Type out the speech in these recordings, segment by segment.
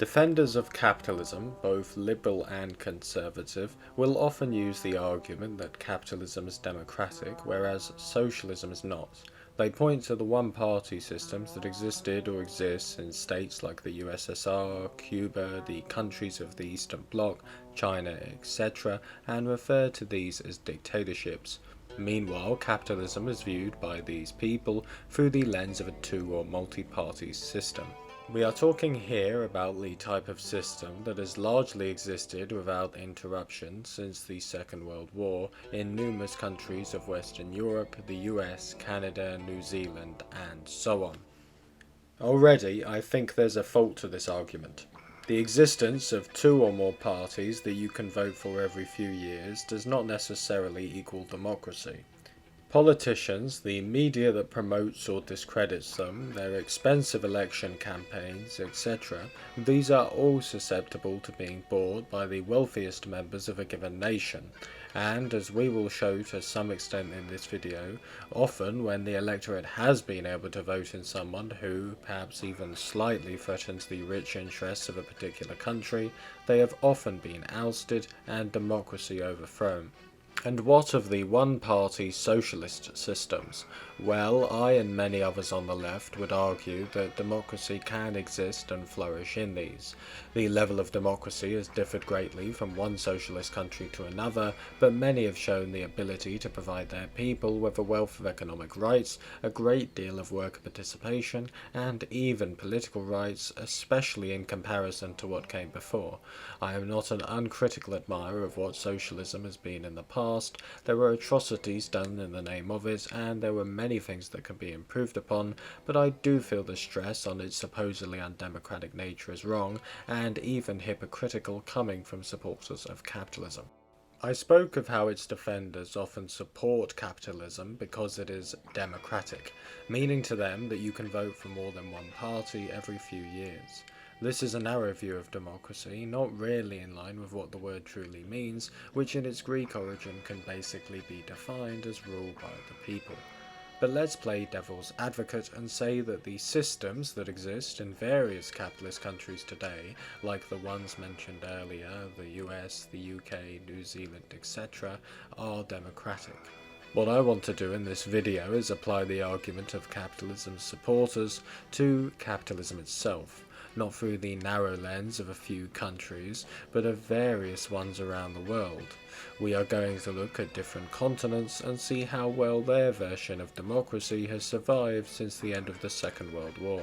Defenders of capitalism, both liberal and conservative, will often use the argument that capitalism is democratic, whereas socialism is not. They point to the one-party systems that existed or exist in states like the USSR, Cuba, the countries of the Eastern Bloc, China, etc., and refer to these as dictatorships. Meanwhile, capitalism is viewed by these people through the lens of a two- or multi-party system. We are talking here about the type of system that has largely existed without interruption since the Second World War in numerous countries of Western Europe, the US, Canada, New Zealand, and so on. Already, I think there's a fault to this argument. The existence of two or more parties that you can vote for every few years does not necessarily equal democracy. Politicians, the media that promotes or discredits them, their expensive election campaigns, etc., these are all susceptible to being bought by the wealthiest members of a given nation, and as we will show to some extent in this video, often when the electorate has been able to vote in someone who, perhaps even slightly threatens the rich interests of a particular country, they have often been ousted and democracy overthrown. And what of the one-party socialist systems? Well, I and many others on the left would argue that democracy can exist and flourish in these. The level of democracy has differed greatly from one socialist country to another, but many have shown the ability to provide their people with a wealth of economic rights, a great deal of worker participation, and even political rights, especially in comparison to what came before. I am not an uncritical admirer of what socialism has been in the past. There were atrocities done in the name of it, and there were many things that can be improved upon, but I do feel the stress on its supposedly undemocratic nature is wrong, and even hypocritical coming from supporters of capitalism. I spoke of how its defenders often support capitalism because it is democratic, meaning to them that you can vote for more than one party every few years. This is a narrow view of democracy, not really in line with what the word truly means, which in its Greek origin can basically be defined as rule by the people. But let's play devil's advocate and say that the systems that exist in various capitalist countries today, like the ones mentioned earlier, the US, the UK, New Zealand, etc., are democratic. What I want to do in this video is apply the argument of capitalism's supporters to capitalism itself, not through the narrow lens of a few countries, but of various ones around the world. We are going to look at different continents and see how well their version of democracy has survived since the end of the Second World War.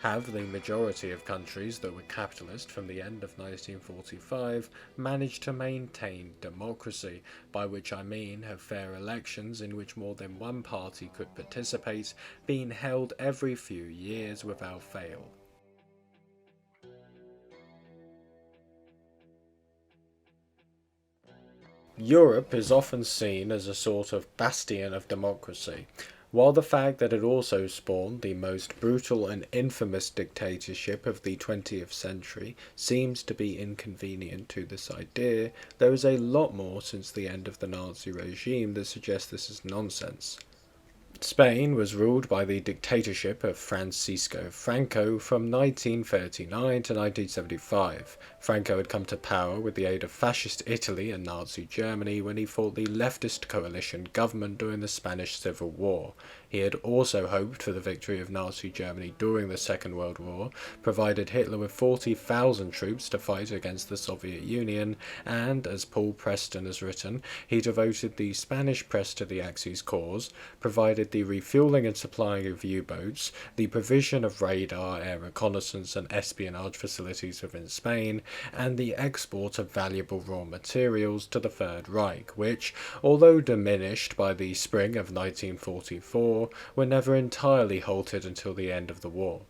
Have the majority of countries that were capitalist from the end of 1945 managed to maintain democracy, by which I mean have fair elections in which more than one party could participate, being held every few years without fail? Europe is often seen as a sort of bastion of democracy, while the fact that it also spawned the most brutal and infamous dictatorship of the 20th century seems to be inconvenient to this idea, there is a lot more since the end of the Nazi regime that suggests this is nonsense. Spain was ruled by the dictatorship of Franco from 1939 to 1975. Franco had come to power with the aid of fascist Italy and Nazi Germany when he fought the leftist coalition government during the Spanish Civil War. He had also hoped for the victory of Nazi Germany during the Second World War, provided Hitler with 40,000 troops to fight against the Soviet Union, and, as Paul Preston has written, he devoted the Spanish press to the Axis cause, provided the refueling and supplying of U-boats, the provision of radar, air reconnaissance and espionage facilities within Spain, and the export of valuable raw materials to the Third Reich, which, although diminished by the spring of 1944, were never entirely halted until the end of the war.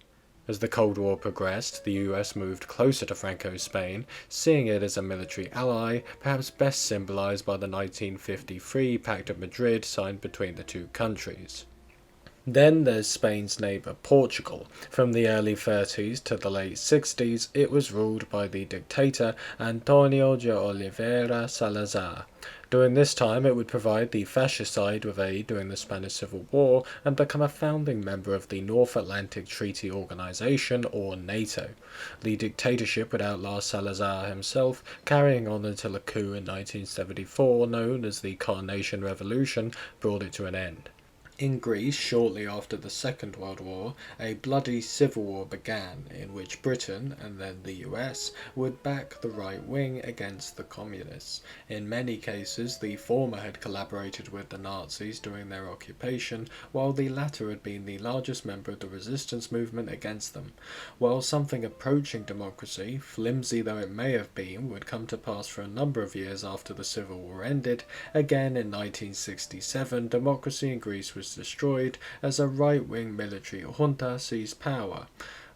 As the Cold War progressed, the US moved closer to Franco's Spain, seeing it as a military ally, perhaps best symbolized by the 1953 Pact of Madrid signed between the two countries. Then there's Spain's neighbour Portugal. From the early 30s to the late 60s, it was ruled by the dictator Antonio de Oliveira Salazar. During this time, it would provide the fascist side with aid during the Spanish Civil War and become a founding member of the North Atlantic Treaty Organization, or NATO. The dictatorship would outlast Salazar himself, carrying on until a coup in 1974, known as the Carnation Revolution, brought it to an end. In Greece, shortly after the Second World War, a bloody civil war began, in which Britain, and then the US, would back the right wing against the communists. In many cases, the former had collaborated with the Nazis during their occupation, while the latter had been the largest member of the resistance movement against them. While something approaching democracy, flimsy though it may have been, would come to pass for a number of years after the Civil War ended, again in 1967, democracy in Greece was destroyed as a right-wing military junta seized power.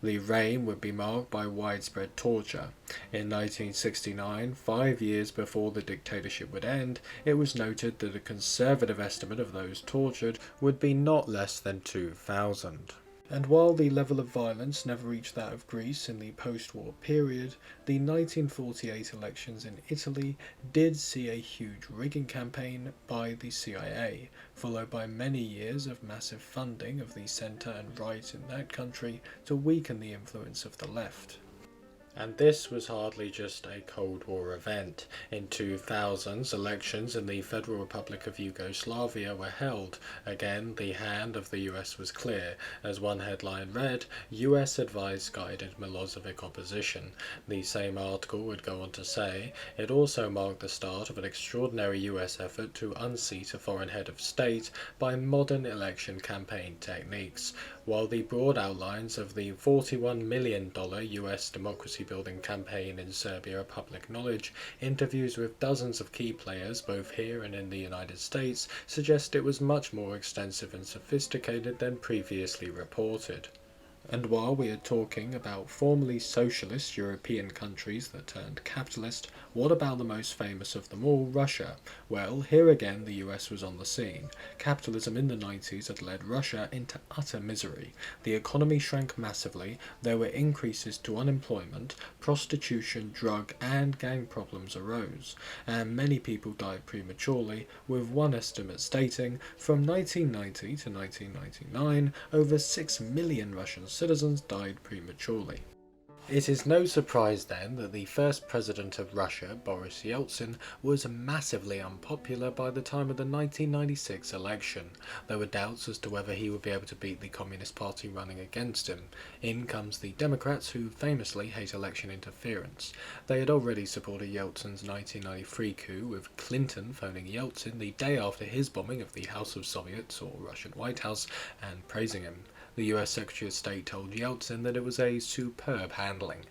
The reign would be marked by widespread torture. In 1969, 5 years before the dictatorship would end, it was noted that a conservative estimate of those tortured would be not less than 2,000. And while the level of violence never reached that of Greece in the post-war period, the 1948 elections in Italy did see a huge rigging campaign by the CIA, followed by many years of massive funding of the centre and right in that country to weaken the influence of the left. And this was hardly just a Cold War event. In 2000s, elections in the Federal Republic of Yugoslavia were held. Again, the hand of the US was clear. As one headline read, US advised guided Milosevic opposition. The same article would go on to say, it also marked the start of an extraordinary US effort to unseat a foreign head of state by modern election campaign techniques. While the broad outlines of the $41 million US democracy building campaign in Serbia are public knowledge, interviews with dozens of key players, both here and in the United States, suggest it was much more extensive and sophisticated than previously reported. And while we are talking about formerly socialist European countries that turned capitalist, what about the most famous of them all, Russia? Well, here again the US was on the scene. Capitalism in the 90s had led Russia into utter misery. The economy shrank massively, there were increases to unemployment, prostitution, drug and gang problems arose, and many people died prematurely, with one estimate stating from 1990 to 1999 over 6 million Russian citizens died prematurely. It is no surprise then that the first president of Russia, Boris Yeltsin, was massively unpopular by the time of the 1996 election. There were doubts as to whether he would be able to beat the Communist Party running against him. In comes the Democrats, who famously hate election interference. They had already supported Yeltsin's 1993 coup, with Clinton phoning Yeltsin the day after his bombing of the House of Soviets, or Russian White House, and praising him. The US Secretary of State told Yeltsin that it was a superb handling.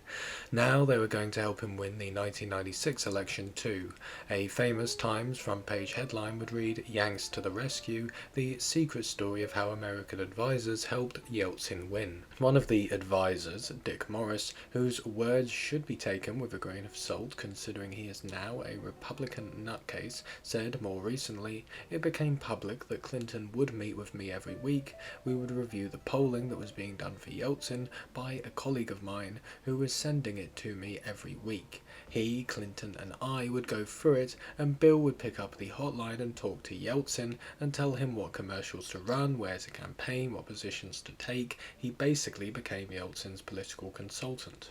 Now they were going to help him win the 1996 election too. A famous Times front page headline would read, "Yanks to the rescue, the secret story of how American advisors helped Yeltsin win." One of the advisors, Dick Morris, whose words should be taken with a grain of salt considering he is now a Republican nutcase, said more recently, "It became public that Clinton would meet with me every week. We would review the polling that was being done for Yeltsin by a colleague of mine who was sending it to me every week. He, Clinton and I would go through it, and Bill would pick up the hotline and talk to Yeltsin and tell him what commercials to run, where to campaign, what positions to take. He basically became Yeltsin's political consultant."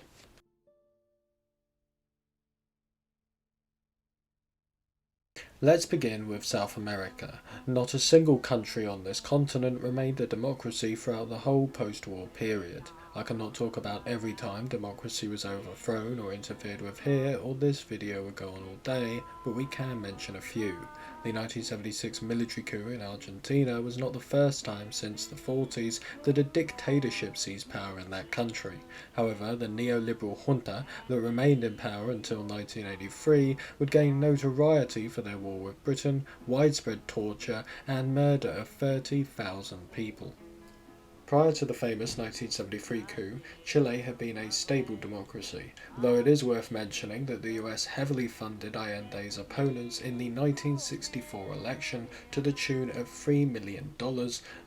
Let's begin with South America. Not a single country on this continent remained a democracy throughout the whole post-war period. I cannot talk about every time democracy was overthrown or interfered with here, or this video would go on all day, but we can mention a few. The 1976 military coup in Argentina was not the first time since the 40s that a dictatorship seized power in that country. However, the neoliberal junta that remained in power until 1983 would gain notoriety for their war with Britain, widespread torture, and murder of 30,000 people. Prior to the famous 1973 coup, Chile had been a stable democracy, though it is worth mentioning that the US heavily funded Allende's opponents in the 1964 election to the tune of $3 million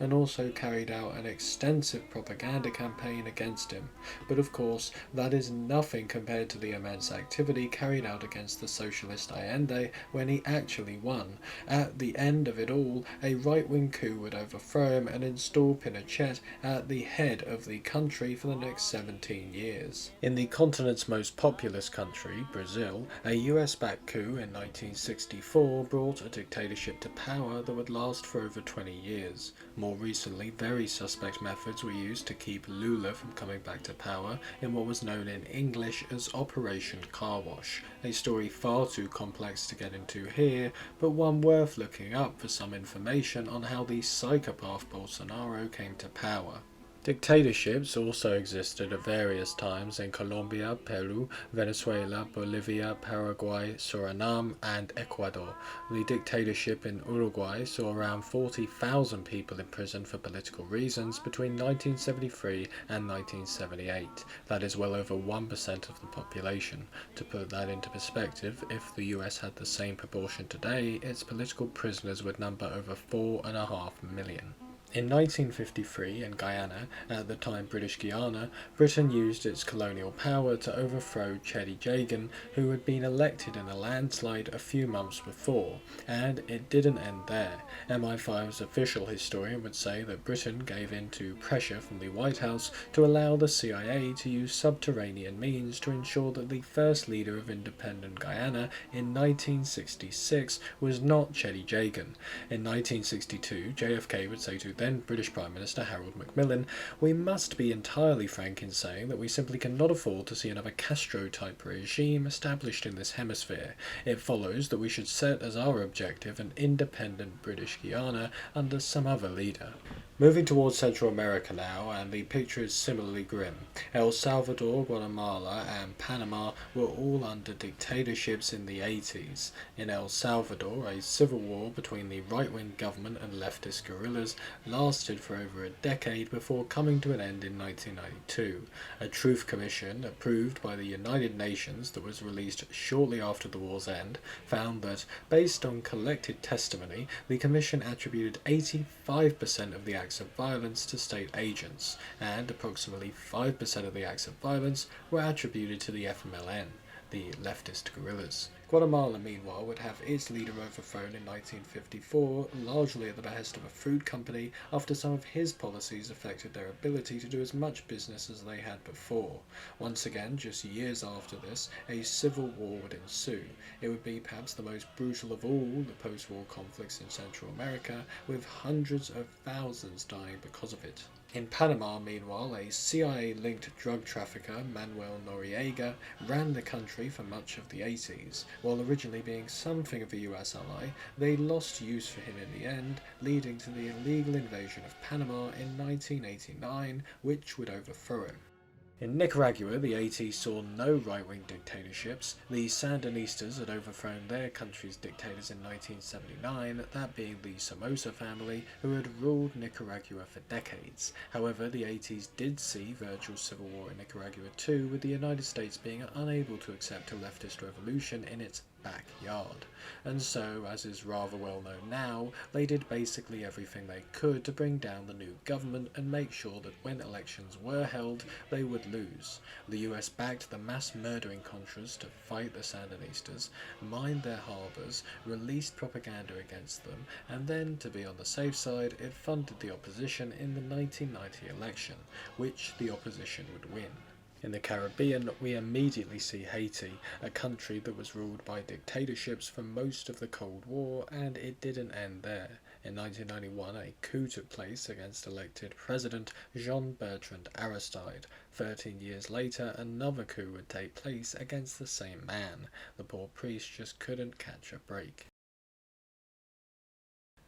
and also carried out an extensive propaganda campaign against him. But of course, that is nothing compared to the immense activity carried out against the socialist Allende when he actually won. At the end of it all, a right-wing coup would overthrow him and install Pinochet at the head of the country for the next 17 years. In the continent's most populous country, Brazil, a US-backed coup in 1964 brought a dictatorship to power that would last for over 20 years. More recently, very suspect methods were used to keep Lula from coming back to power in what was known in English as Operation Car Wash, a story far too complex to get into here, but one worth looking up for some information on how the psychopath Bolsonaro came to power. Dictatorships also existed at various times in Colombia, Peru, Venezuela, Bolivia, Paraguay, Suriname, and Ecuador. The dictatorship in Uruguay saw around 40,000 people in prison for political reasons between 1973 and 1978. That is well over 1% of the population. To put that into perspective, if the US had the same proportion today, its political prisoners would number over 4.5 million. In 1953, in Guyana, at the time British Guiana, Britain used its colonial power to overthrow Cheddi Jagan, who had been elected in a landslide a few months before, and it didn't end there. MI5's official historian would say that Britain gave in to pressure from the White House to allow the CIA to use subterranean means to ensure that the first leader of independent Guyana in 1966 was not Cheddi Jagan. In 1962, JFK would say to then British Prime Minister Harold Macmillan, "We must be entirely frank in saying that we simply cannot afford to see another Castro-type regime established in this hemisphere. It follows that we should set as our objective an independent British Guiana under some other leader." Moving towards Central America now, and the picture is similarly grim. El Salvador, Guatemala, and Panama were all under dictatorships in the 80s. In El Salvador, a civil war between the right-wing government and leftist guerrillas lasted for over a decade before coming to an end in 1992. A truth commission, approved by the United Nations, that was released shortly after the war's end, found that, based on collected testimony, the commission attributed 85% of the acts of violence to state agents, and approximately 5% of the acts of violence were attributed to the FMLN, the leftist guerrillas. Guatemala, meanwhile, would have its leader overthrown in 1954, largely at the behest of a fruit company, after some of his policies affected their ability to do as much business as they had before. Once again, just years after this, a civil war would ensue. It would be perhaps the most brutal of all the post-war conflicts in Central America, with hundreds of thousands dying because of it. In Panama, meanwhile, a CIA-linked drug trafficker, Manuel Noriega, ran the country for much of the 80s. While originally being something of a US ally, they lost use for him in the end, leading to the illegal invasion of Panama in 1989, which would overthrow him. In Nicaragua, the 80s saw no right-wing dictatorships. The Sandinistas had overthrown their country's dictators in 1979, that being the Somoza family, who had ruled Nicaragua for decades. However, the 80s did see virtual civil war in Nicaragua too, with the United States being unable to accept a leftist revolution in its backyard. And so, as is rather well known now, they did basically everything they could to bring down the new government and make sure that when elections were held, they would lose. The US backed the mass murdering Contras to fight the Sandinistas, mined their harbours, released propaganda against them, and then, to be on the safe side, it funded the opposition in the 1990 election, which the opposition would win. In the Caribbean, we immediately see Haiti, a country that was ruled by dictatorships for most of the Cold War, and it didn't end there. In 1991, a coup took place against elected President Jean-Bertrand Aristide. 13 years later, another coup would take place against the same man. The poor priest just couldn't catch a break.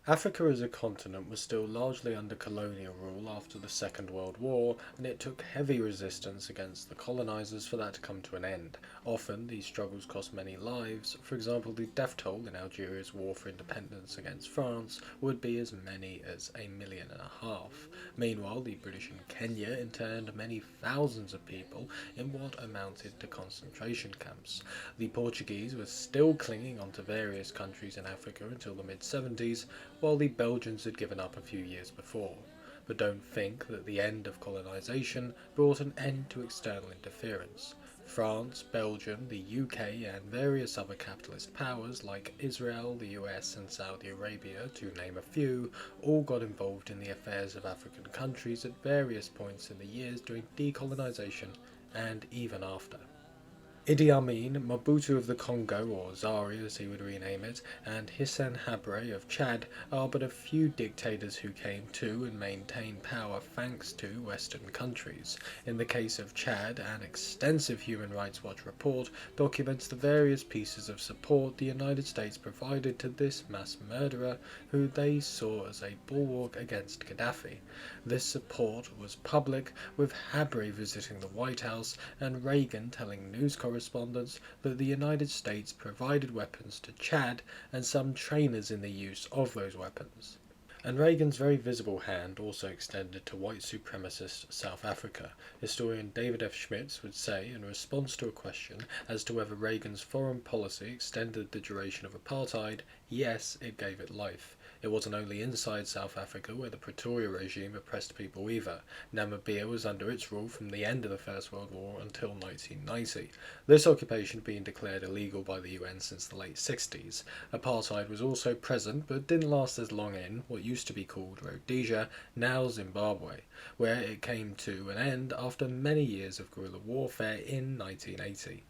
Africa as a continent was still largely under colonial rule after the Second World War, and it took heavy resistance against the colonisers for that to come to an end. Often, these struggles cost many lives. For example, the death toll in Algeria's war for independence against France would be as many as 1.5 million. Meanwhile, the British in Kenya interned many thousands of people in what amounted to concentration camps. The Portuguese were still clinging on to various countries in Africa until the mid-70s, while the Belgians had given up a few years before. But don't think that the end of colonisation brought an end to external interference. France, Belgium, the UK, and various other capitalist powers like Israel, the US, and Saudi Arabia, to name a few, all got involved in the affairs of African countries at various points in the years during decolonisation and even after. Idi Amin, Mobutu of the Congo, or Zaire as he would rename it, and Hissène Habré of Chad are but a few dictators who came to and maintained power thanks to Western countries. In the case of Chad, an extensive Human Rights Watch report documents the various pieces of support the United States provided to this mass murderer, who they saw as a bulwark against Gaddafi. This support was public, with Habré visiting the White House and Reagan telling news correspondents that the United States provided weapons to Chad and some trainers in the use of those weapons. And Reagan's very visible hand also extended to white supremacist South Africa. Historian David F. Schmitz would say, in response to a question as to whether Reagan's foreign policy extended the duration of apartheid, yes, it gave it life. It wasn't only inside South Africa where the Pretoria regime oppressed people either. Namibia was under its rule from the end of the First World War until 1990. This occupation had been declared illegal by the UN since the late 60s. Apartheid was also present but didn't last as long in what used to be called Rhodesia, now Zimbabwe, where it came to an end after many years of guerrilla warfare in 1980.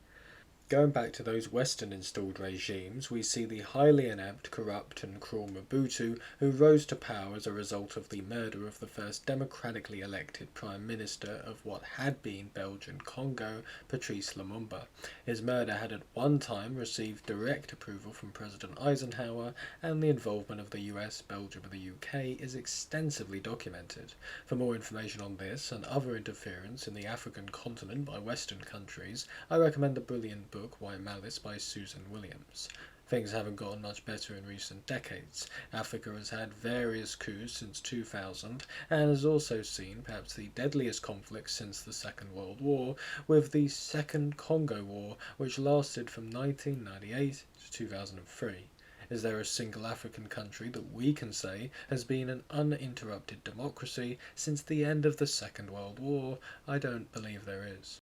Going back to those Western-installed regimes, we see the highly inept, corrupt and cruel Mobutu, who rose to power as a result of the murder of the first democratically elected Prime Minister of what had been Belgian Congo, Patrice Lumumba. His murder had at one time received direct approval from President Eisenhower, and the involvement of the US, Belgium and the UK is extensively documented. For more information on this and other interference in the African continent by Western countries, I recommend the brilliant book White Malice by Susan Williams. Things haven't gotten much better in recent decades. Africa has had various coups since 2000 and has also seen perhaps the deadliest conflict since the Second World War, with the Second Congo War, which lasted from 1998 to 2003. Is there a single African country that we can say has been an uninterrupted democracy since the end of the Second World War? I don't believe there is.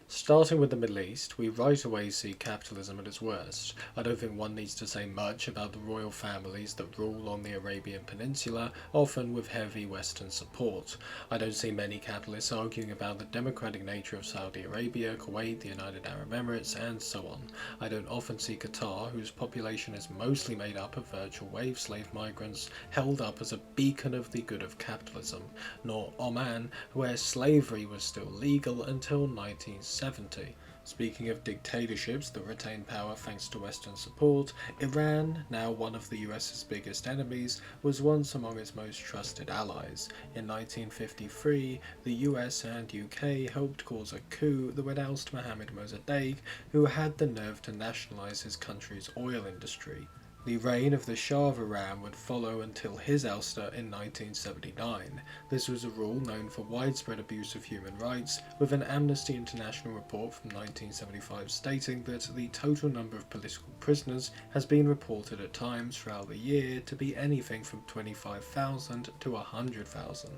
Starting with the Middle East, we right away see capitalism at its worst. I don't think one needs to say much about the royal families that rule on the Arabian Peninsula, often with heavy Western support. I don't see many capitalists arguing about the democratic nature of Saudi Arabia, Kuwait, the United Arab Emirates, and so on. I don't often see Qatar, whose population is mostly made up of virtual wave slave migrants, held up as a beacon of the good of capitalism, nor Oman, where slavery was still legal until 1970. Speaking of dictatorships that retain power thanks to Western support, Iran, now one of the US's biggest enemies, was once among its most trusted allies. In 1953, the US and UK helped cause a coup that would oust Mohammad Mossadegh, who had the nerve to nationalise his country's oil industry. The reign of the Shah of Iran would follow until his ouster in 1979. This was a rule known for widespread abuse of human rights, with an Amnesty International report from 1975 stating that the total number of political prisoners has been reported at times throughout the year to be anything from 25,000 to 100,000.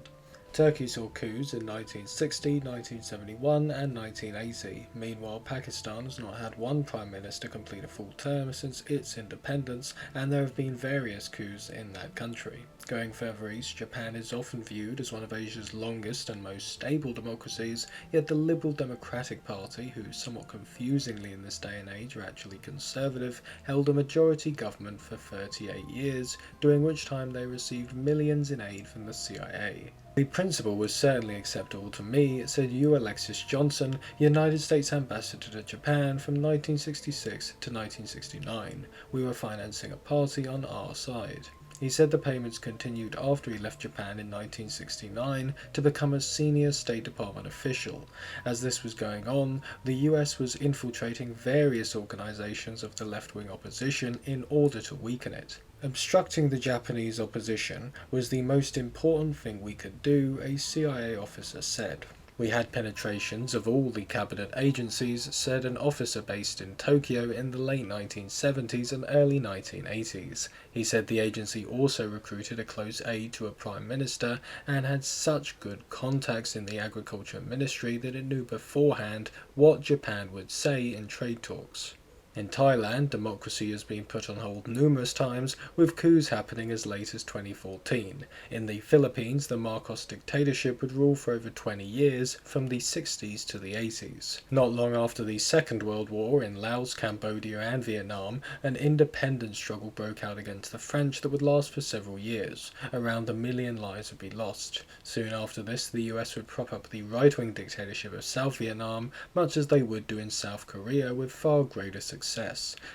Turkey saw coups in 1960, 1971 and 1980. Meanwhile, Pakistan has not had one Prime Minister complete a full term since its independence, and there have been various coups in that country. Going further east, Japan is often viewed as one of Asia's longest and most stable democracies, yet the Liberal Democratic Party, who somewhat confusingly in this day and age are actually conservative, held a majority government for 38 years, during which time they received millions in aid from the CIA. The principle was certainly acceptable to me, said U. Alexis Johnson, United States Ambassador to Japan from 1966 to 1969. We were financing a party on our side. He said the payments continued after he left Japan in 1969 to become a senior State Department official. As this was going on, the US was infiltrating various organizations of the left-wing opposition in order to weaken it. Obstructing the Japanese opposition was the most important thing we could do, a CIA officer said. We had penetrations of all the cabinet agencies, said an officer based in Tokyo in the late 1970s and early 1980s. He said the agency also recruited a close aide to a prime minister and had such good contacts in the agriculture ministry that it knew beforehand what Japan would say in trade talks. In Thailand, democracy has been put on hold numerous times, with coups happening as late as 2014. In the Philippines, the Marcos dictatorship would rule for over 20 years, from the 60s to the 80s. Not long after the Second World War, in Laos, Cambodia and Vietnam, an independence struggle broke out against the French that would last for several years. Around 1 million lives would be lost. Soon after this, the US would prop up the right-wing dictatorship of South Vietnam, much as they would do in South Korea, with far greater success.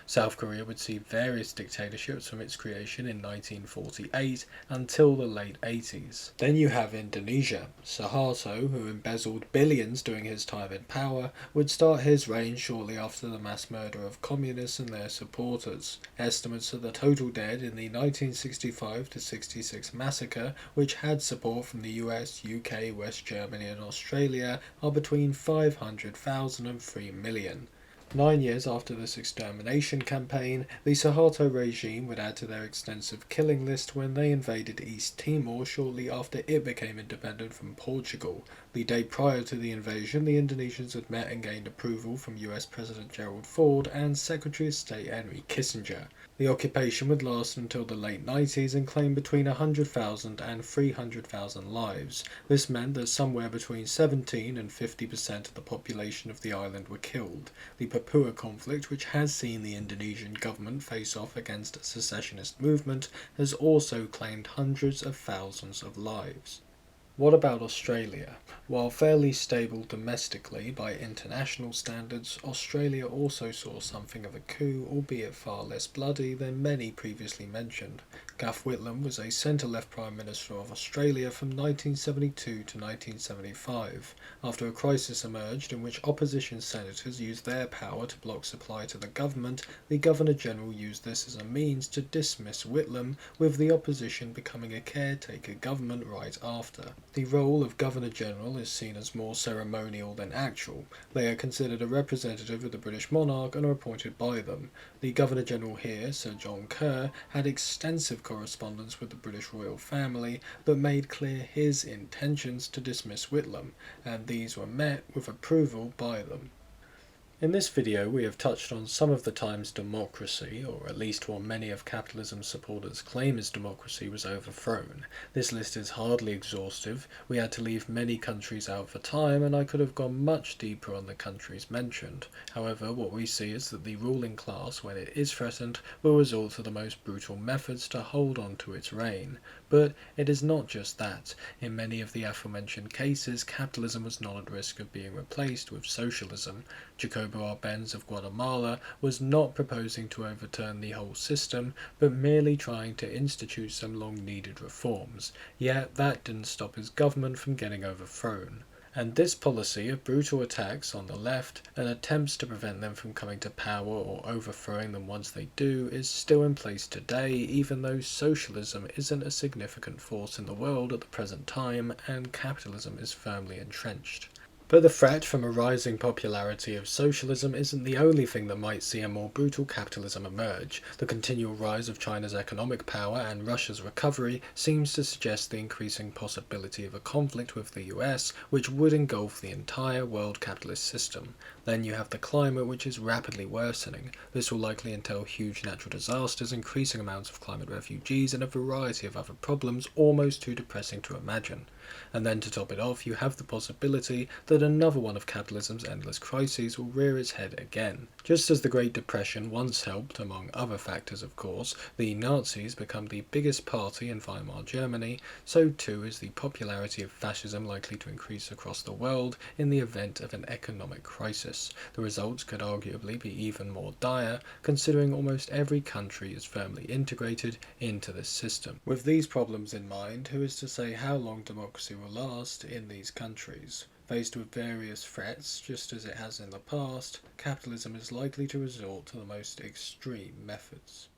South Korea would see various dictatorships from its creation in 1948 until the late 80s. Then you have Indonesia. Suharto, who embezzled billions during his time in power, would start his reign shortly after the mass murder of communists and their supporters. Estimates of the total dead in the 1965-66 massacre, which had support from the US, UK, West Germany and Australia, are between 500,000 and 3 million. 9 years after this extermination campaign, the Suharto regime would add to their extensive killing list when they invaded East Timor shortly after it became independent from Portugal. The day prior to the invasion, the Indonesians had met and gained approval from US President Gerald Ford and Secretary of State Henry Kissinger. The occupation would last until the late 90s and claim between 100,000 and 300,000 lives. This meant that somewhere between 17 and 50% of the population of the island were killed. The Papua conflict, which has seen the Indonesian government face off against a secessionist movement, has also claimed hundreds of thousands of lives. What about Australia? While fairly stable domestically by international standards, Australia also saw something of a coup, albeit far less bloody than many previously mentioned. Gough Whitlam was a centre-left Prime Minister of Australia from 1972 to 1975. After a crisis emerged in which opposition senators used their power to block supply to the government, the Governor-General used this as a means to dismiss Whitlam, with the opposition becoming a caretaker government right after. The role of Governor-General is seen as more ceremonial than actual. They are considered a representative of the British monarch and are appointed by them. The Governor-General here, Sir John Kerr, had extensive correspondence with the British royal family, but made clear his intentions to dismiss Whitlam, and these were met with approval by them. In this video we have touched on some of the times democracy, or at least what many of capitalism's supporters claim is democracy, was overthrown. This list is hardly exhaustive. We had to leave many countries out for time, and I could have gone much deeper on the countries mentioned. However, what we see is that the ruling class, when it is threatened, will resort to the most brutal methods to hold on to its reign. But it is not just that. In many of the aforementioned cases, capitalism was not at risk of being replaced with socialism. Jacobo Arbenz of Guatemala was not proposing to overturn the whole system, but merely trying to institute some long-needed reforms. Yet that didn't stop his government from getting overthrown. And this policy of brutal attacks on the left and attempts to prevent them from coming to power or overthrowing them once they do is still in place today, even though socialism isn't a significant force in the world at the present time and capitalism is firmly entrenched. But the threat from a rising popularity of socialism isn't the only thing that might see a more brutal capitalism emerge. The continual rise of China's economic power and Russia's recovery seems to suggest the increasing possibility of a conflict with the US, which would engulf the entire world capitalist system. Then you have the climate, which is rapidly worsening. This will likely entail huge natural disasters, increasing amounts of climate refugees, and a variety of other problems almost too depressing to imagine. And then to top it off, you have the possibility that another one of capitalism's endless crises will rear its head again. Just as the Great Depression once helped, among other factors of course, the Nazis become the biggest party in Weimar Germany, so too is the popularity of fascism likely to increase across the world in the event of an economic crisis. The results could arguably be even more dire, considering almost every country is firmly integrated into this system. With these problems in mind, who is to say how long democracy will last in these countries? Faced with various threats, just as it has in the past, capitalism is likely to resort to the most extreme methods.